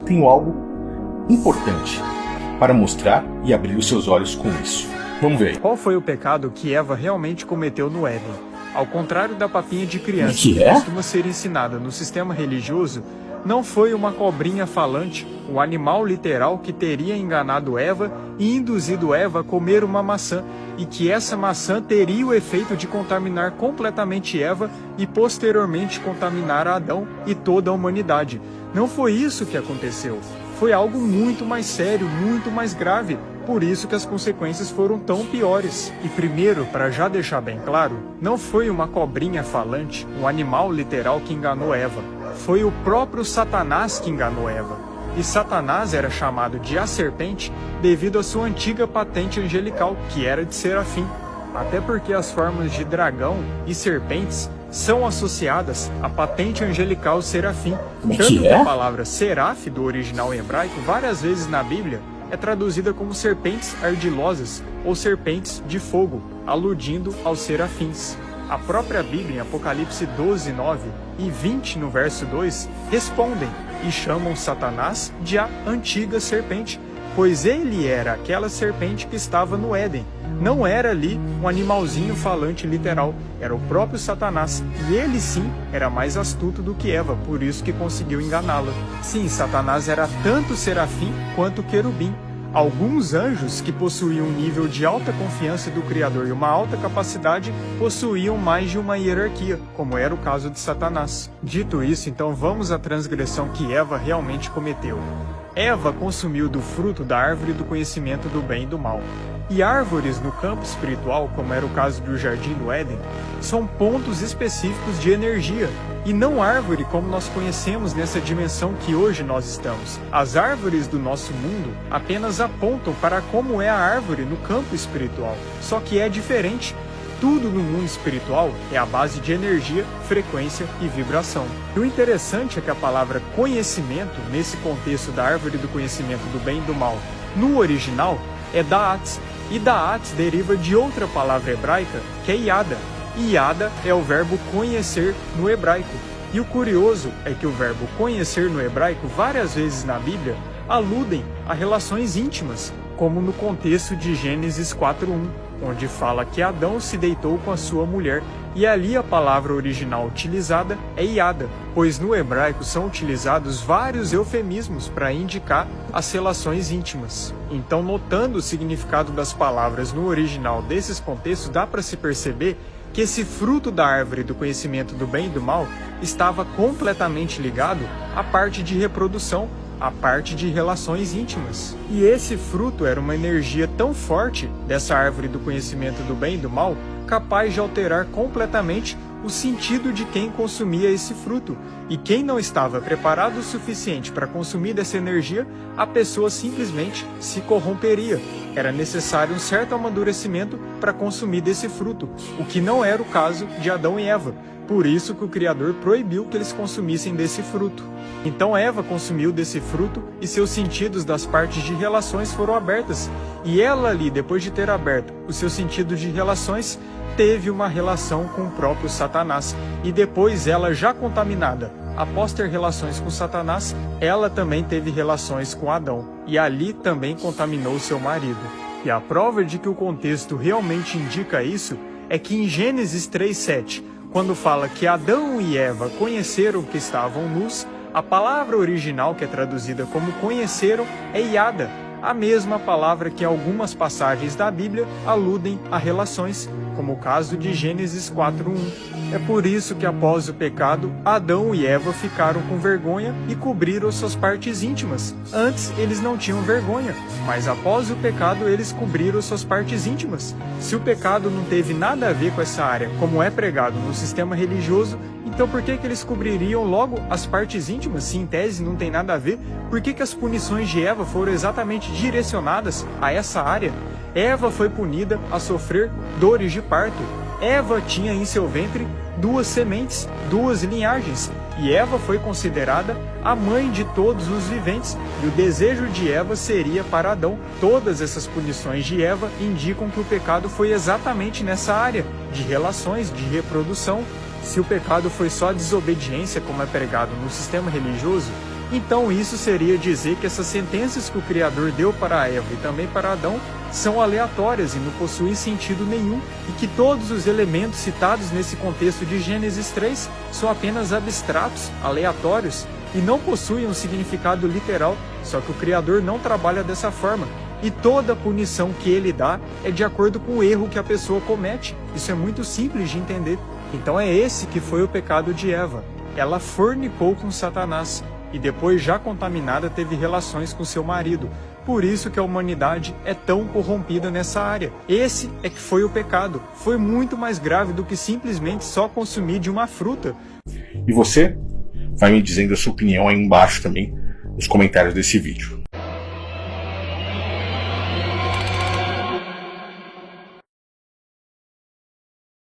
tenho algo importante para mostrar e abrir os seus olhos com isso. Vamos ver aí. Qual foi o pecado que Eva realmente cometeu no Éden? Ao contrário da papinha de criança Que é? costuma ser ensinada no sistema religioso, não foi uma cobrinha falante, um animal literal que teria enganado Eva e induzido Eva a comer uma maçã, e que essa maçã teria o efeito de contaminar completamente Eva e posteriormente contaminar Adão e toda a humanidade. Não foi isso que aconteceu. Foi algo muito mais sério, muito mais grave. Por isso que as consequências foram tão piores. E primeiro, para já deixar bem claro, não foi uma cobrinha falante, um animal literal que enganou Eva. Foi o próprio Satanás que enganou Eva. E Satanás era chamado de a serpente devido à sua antiga patente angelical, que era de serafim. Até porque as formas de dragão e serpentes são associadas à patente angelical serafim. Tanto que a palavra seraf, do original em hebraico, várias vezes na Bíblia, é traduzida como serpentes ardilosas ou serpentes de fogo, aludindo aos serafins. A própria Bíblia, em Apocalipse 12, 9 e 20, no verso 2, respondem e chamam Satanás de a antiga serpente, pois ele era aquela serpente que estava no Éden. Não era ali um animalzinho falante literal, era o próprio Satanás, e ele sim era mais astuto do que Eva, por isso que conseguiu enganá-la. Sim, Satanás era tanto serafim quanto querubim. Alguns anjos que possuíam um nível de alta confiança do Criador e uma alta capacidade possuíam mais de uma hierarquia, como era o caso de Satanás. Dito isso, então vamos à transgressão que Eva realmente cometeu. Eva consumiu do fruto da árvore do conhecimento do bem e do mal. E árvores no campo espiritual, como era o caso do Jardim do Éden, são pontos específicos de energia, e não árvore como nós conhecemos nessa dimensão que hoje nós estamos. As árvores do nosso mundo apenas apontam para como é a árvore no campo espiritual, só que é diferente. Tudo no mundo espiritual é a base de energia, frequência e vibração. E o interessante é que a palavra conhecimento, nesse contexto da árvore do conhecimento do bem e do mal, no original, é Da'at, e Da'at deriva de outra palavra hebraica, que é Yada. E Yada é o verbo conhecer no hebraico. E o curioso é que o verbo conhecer no hebraico, várias vezes na Bíblia, aludem a relações íntimas, como no contexto de Gênesis 4:1, onde fala que Adão se deitou com a sua mulher, e ali a palavra original utilizada é Yada, pois no hebraico são utilizados vários eufemismos para indicar as relações íntimas. Então, notando o significado das palavras no original desses contextos, dá para se perceber que esse fruto da árvore do conhecimento do bem e do mal estava completamente ligado à parte de reprodução, a parte de relações íntimas. E esse fruto era uma energia tão forte dessa árvore do conhecimento do bem e do mal, capaz de alterar completamente o sentido de quem consumia esse fruto. E quem não estava preparado o suficiente para consumir dessa energia, a pessoa simplesmente se corromperia. Era necessário um certo amadurecimento para consumir desse fruto, o que não era o caso de Adão e Eva. Por isso que o Criador proibiu que eles consumissem desse fruto. Então Eva consumiu desse fruto e seus sentidos das partes de relações foram abertas. E ela ali, depois de ter aberto os seus sentidos de relações, teve uma relação com o próprio Satanás. E depois ela, já contaminada, após ter relações com Satanás, ela também teve relações com Adão. E ali também contaminou seu marido. E a prova de que o contexto realmente indica isso é que em Gênesis 3:7, quando fala que Adão e Eva conheceram que estavam nus, a palavra original que é traduzida como conheceram é Yada, a mesma palavra que em algumas passagens da Bíblia aludem a relações, como o caso de Gênesis 4:1. É por isso que após o pecado, Adão e Eva ficaram com vergonha e cobriram suas partes íntimas. Antes eles não tinham vergonha, mas após o pecado eles cobriram suas partes íntimas. Se o pecado não teve nada a ver com essa área, como é pregado no sistema religioso, então por que eles cobririam logo as partes íntimas, se em tese não tem nada a ver? Por que as punições de Eva foram exatamente direcionadas a essa área? Eva foi punida a sofrer dores de parto. Eva tinha em seu ventre 2 sementes, 2 linhagens, e Eva foi considerada a mãe de todos os viventes, e o desejo de Eva seria para Adão. Todas essas punições de Eva indicam que o pecado foi exatamente nessa área, de relações, de reprodução. Se o pecado foi só desobediência, como é pregado no sistema religioso, Então isso seria dizer que essas sentenças que o Criador deu para Eva e também para Adão são aleatórias e não possuem sentido nenhum, e que todos os elementos citados nesse contexto de Gênesis 3 são apenas abstratos, aleatórios, e não possuem um significado literal, só que o Criador não trabalha dessa forma. E toda punição que ele dá é de acordo com o erro que a pessoa comete. Isso é muito simples de entender. Então é esse que foi o pecado de Eva. Ela fornicou com Satanás e depois, já contaminada, teve relações com seu marido. Por isso que a humanidade é tão corrompida nessa área. Esse é que foi o pecado. Foi muito mais grave do que simplesmente só consumir de uma fruta. E você vai me dizendo a sua opinião aí embaixo também, nos comentários desse vídeo.